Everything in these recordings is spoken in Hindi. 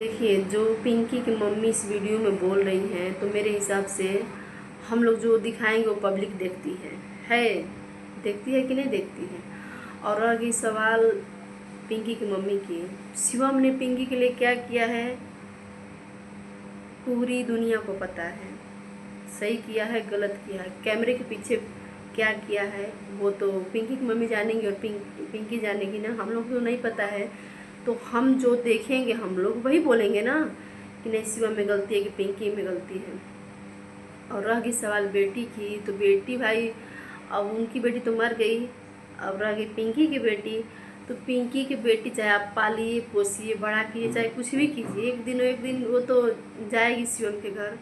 देखिए, जो पिंकी की मम्मी इस वीडियो में बोल रही हैं तो मेरे हिसाब से हम लोग जो दिखाएंगे वो पब्लिक देखती है देखती है कि नहीं देखती है। और अगर सवाल पिंकी की मम्मी की, शिवम ने पिंकी के लिए क्या किया है पूरी दुनिया को पता है। सही किया है, गलत किया है, कैमरे के पीछे क्या किया है वो तो पिंकी की मम्मी जानेंगी और पिंकी जानेगी ना, हम लोग को नहीं पता है। तो हम जो देखेंगे हम लोग वही बोलेंगे ना कि नहीं शिवम में गलती है कि पिंकी में गलती है। और रह गई सवाल बेटी की, तो बेटी भाई अब उनकी बेटी तो मर गई, अब रह गई पिंकी की बेटी। तो पिंकी की बेटी चाहे आप पालिए पोसिए बड़ा कीजिए चाहे कुछ भी कीजिए, एक दिन वो तो जाएगी शिवम के घर।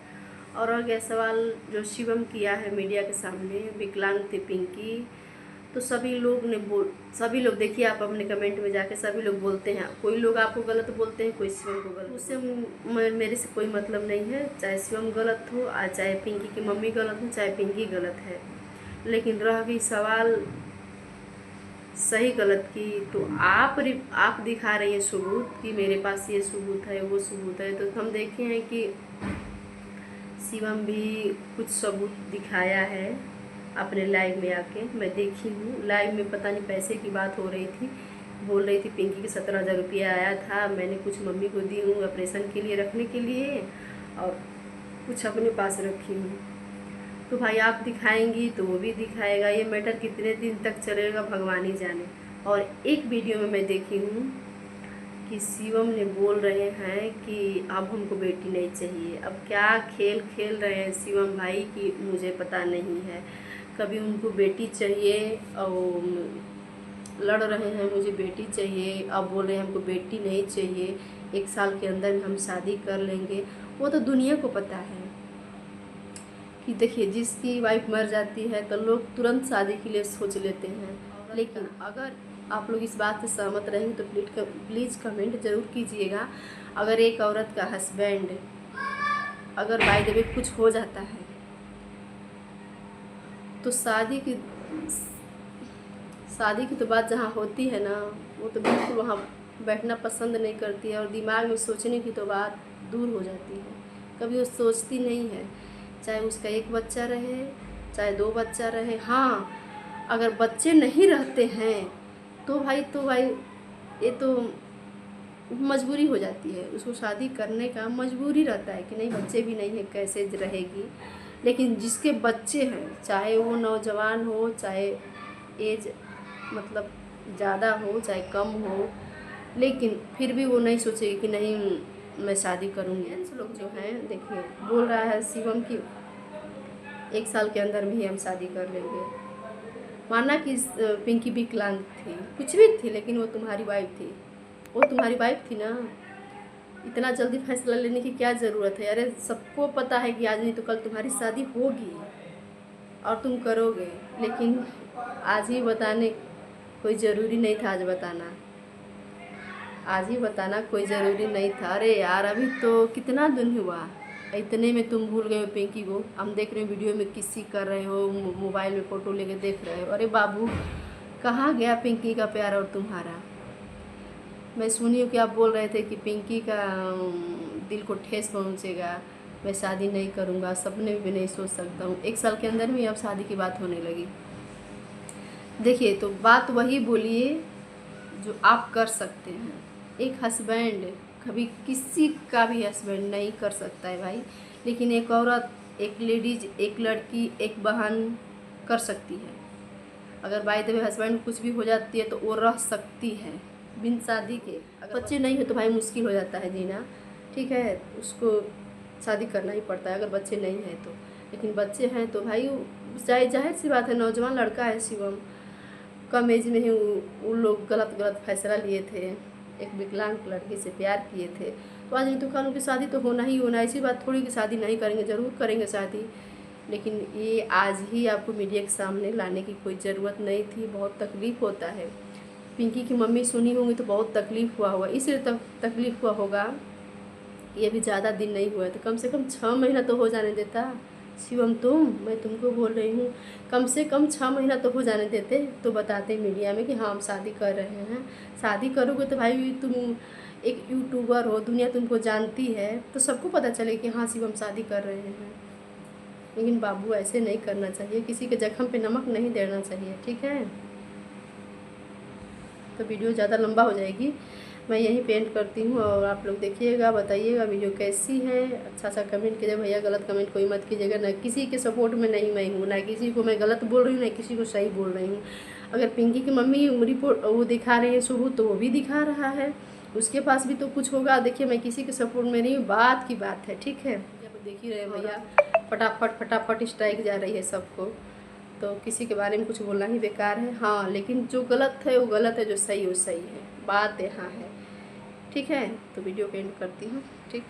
और रह गया सवाल जो शिवम किया है मीडिया के सामने, विकलांग थे पिंकी। तो सभी लोग देखिए, आप अपने कमेंट में जाके सभी लोग बोलते हैं, कोई लोग आपको गलत बोलते हैं, कोई शिवम को गलत। उससे मेरे से कोई मतलब नहीं है, चाहे शिवम गलत हो और चाहे पिंकी की मम्मी गलत हो चाहे पिंकी गलत है। लेकिन रह गई सवाल सही गलत की, तो आप दिखा रही हैं सबूत कि मेरे पास ये सबूत है वो सबूत है। तो हम देखे हैं कि शिवम भी कुछ सबूत दिखाया है अपने लाइव में आके। मैं देखी हूँ लाइव में, पता नहीं पैसे की बात हो रही थी, बोल रही थी पिंकी के 17,000 रुपया आया था, मैंने कुछ मम्मी को दी हूँ ऑपरेशन के लिए रखने के लिए और कुछ अपने पास रखी हूँ। तो भाई आप दिखाएंगी तो वो भी दिखाएगा, ये मैटर कितने दिन तक चलेगा भगवान ही जाने। और एक वीडियो में मैं देखी हूँ कि शिवम ने बोल रहे हैं कि अब हमको बेटी नहीं चाहिए। अब क्या खेल खेल रहे हैं शिवम भाई की मुझे पता नहीं है। कभी उनको बेटी चाहिए और लड़ रहे हैं मुझे बेटी चाहिए, अब बोल रहे हैं हमको बेटी नहीं चाहिए, 1 साल के अंदर हम शादी कर लेंगे। वो तो दुनिया को पता है कि देखिए, जिसकी वाइफ मर जाती है तो लोग तुरंत शादी के लिए सोच लेते हैं। लेकिन अगर आप लोग इस बात से सहमत रहेंगे तो प्लीज़ कमेंट ज़रूर कीजिएगा। अगर एक औरत का हस्बैंड अगर बाय द वे कुछ हो जाता है तो शादी की तो बात जहाँ होती है ना, वो तो बिल्कुल वहाँ बैठना पसंद नहीं करती है और दिमाग में सोचने की तो बात दूर हो जाती है। कभी वो सोचती नहीं है, चाहे उसका 1 बच्चा रहे चाहे 2 बच्चा रहे। हाँ, अगर बच्चे नहीं रहते हैं तो भाई ये तो मजबूरी हो जाती है, उसको शादी करने का मजबूरी रहता है कि नहीं बच्चे भी नहीं है कैसे रहेगी। लेकिन जिसके बच्चे हैं, चाहे वो नौजवान हो चाहे एज मतलब ज़्यादा हो चाहे कम हो, लेकिन फिर भी वो नहीं सोचेगी कि नहीं मैं शादी करूँगी। ऐसे लोग जो हैं देखिए, बोल रहा है शिवम की 1 साल के अंदर में ही हम शादी कर लेंगे। माना कि पिंकी विकलांग थी, कुछ भी थी, लेकिन वो तुम्हारी वाइफ थी, वो तुम्हारी वाइफ थी ना। इतना जल्दी फैसला लेने की क्या ज़रूरत है? अरे सबको पता है कि आज नहीं तो कल तुम्हारी शादी होगी और तुम करोगे। लेकिन आज ही बताने कोई ज़रूरी नहीं था, आज ही बताना कोई ज़रूरी नहीं था। अरे यार, अभी तो कितना दिन हुआ, इतने में तुम भूल गए हो पिंकी को। हम देख रहे हो वीडियो में किसी कर रहे हो, मोबाइल में फ़ोटो लेके देख रहे हो। अरे बाबू, कहाँ गया पिंकी का प्यार और तुम्हारा? मैं सुनी हूँ कि आप बोल रहे थे कि पिंकी का दिल को ठेस पहुँचेगा, मैं शादी नहीं करूँगा, सपने में भी नहीं सोच सकता हूँ। 1 साल के अंदर में अब शादी की बात होने लगी। देखिए, तो बात वही बोलिए जो आप कर सकते हैं। एक हस्बैंड कभी किसी का भी हस्बैंड नहीं कर सकता है भाई, लेकिन एक औरत, एक लेडीज, एक लड़की, एक बहन कर सकती है। अगर बाय द वे हस्बैंड कुछ भी हो जाती है तो वो रह सकती है बिन शादी के। अगर बच्चे नहीं हो तो भाई मुश्किल हो जाता है जीना, ठीक है, उसको शादी करना ही पड़ता है अगर बच्चे नहीं हैं तो। लेकिन बच्चे हैं तो भाई चाहे जाहिर सी बात है, नौजवान लड़का है शिवम, कम एज में ही उन लोग गलत फैसला लिए थे, एक विकलांग लड़की से प्यार किए थे, तो आज नहीं तो कल उनकी शादी तो होना ही होना। ऐसी बात थोड़ी कि शादी नहीं करेंगे, ज़रूर करेंगे शादी। लेकिन ये आज ही आपको मीडिया के सामने लाने की कोई ज़रूरत नहीं थी। बहुत तकलीफ़ होता है, पिंकी की मम्मी सुनी होंगी तो बहुत तकलीफ़ हुआ होगा, इसलिए तकलीफ़ हुआ होगा। ये भी ज़्यादा दिन नहीं हुआ तो कम से कम 6 महीना तो हो जाने देता शिवम। मैं तुमको बोल रही हूँ, कम से कम 6 महीना तो हो जाने देते, तो बताते मीडिया में कि हाँ हम शादी कर रहे हैं। शादी करोगे तो भाई तुम एक यूट्यूबर हो, दुनिया तुमको जानती है, तो सबको पता चले कि हाँ शिवम शादी कर रहे हैं। लेकिन बाबू ऐसे नहीं करना चाहिए, किसी के जख्म पे नमक नहीं देना चाहिए, ठीक है। तो वीडियो ज़्यादा लंबा हो जाएगी, मैं यहीं पेंट करती हूँ और आप लोग देखिएगा, बताइएगा वीडियो कैसी है। अच्छा सा कमेंट कीजिए भैया, गलत कमेंट कोई मत कीजिएगा। ना किसी के सपोर्ट में नहीं मैं हूँ, ना किसी को मैं गलत बोल रही हूँ, ना किसी को सही बोल रही हूँ। अगर पिंकी की मम्मी रिपोर्ट वो दिखा रही है सबूत, तो वो भी दिखा रहा है, उसके पास भी तो कुछ होगा। देखिए मैं किसी के सपोर्ट में नहीं हूँ, बात की बात है, ठीक है। जब देख ही रहे भैया, फटाफट फटाफट स्ट्राइक जा रही है सबको, तो किसी के बारे में कुछ बोलना ही बेकार है। हाँ लेकिन जो गलत है वो गलत है, जो सही वो सही है, बात यहाँ है, ठीक है। तो वीडियो को एंड करती हूँ, ठीक।